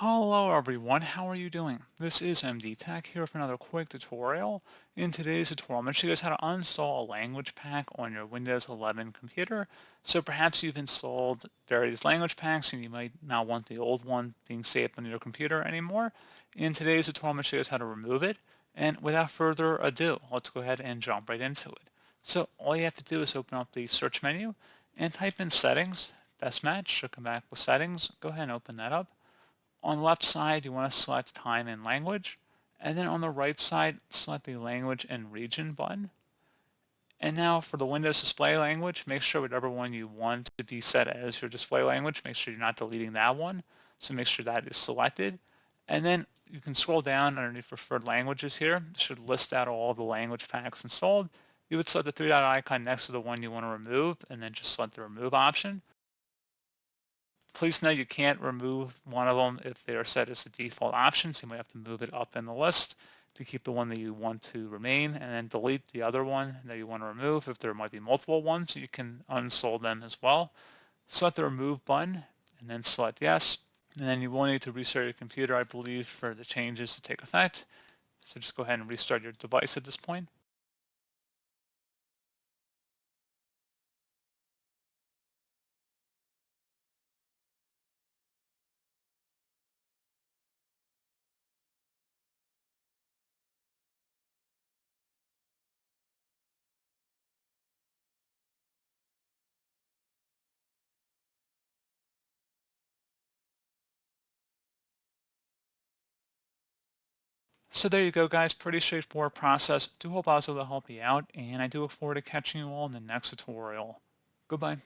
Hello everyone, how are you doing? This is MD Tech here with another quick tutorial. In today's tutorial, I'm going to show you guys how to uninstall a language pack on your Windows 11 computer. So perhaps you've installed various language packs and you might not want the old one being saved on your computer anymore. In today's tutorial, I'm going to show you guys how to remove it. And without further ado, let's go ahead and jump right into it. So all you have to do is open up the search menu and type in settings. Best match should come back with settings. Go ahead and open that up. On the left side, you want to select time and language. And then on the right side, select the language and region button. And now for the Windows display language, make sure whatever one you want to be set as your display language, make sure you're not deleting that one. So make sure that is selected. And then you can scroll down underneath preferred languages here. It should list out all the language packs installed. You would select the three-dot icon next to the one you want to remove, and then just select the remove option. Please know you can't remove one of them if they are set as the default option, so you might have to move it up in the list to keep the one that you want to remain, and then delete the other one that you want to remove. If there might be multiple ones, you can uninstall them as well. Select the remove button, and then select yes. And then you will need to restart your computer, I believe, for the changes to take effect. So just go ahead and restart your device at this point. So there you go, guys. Pretty straightforward process. Do hope I was able to help you out, and I do look forward to catching you all in the next tutorial. Goodbye.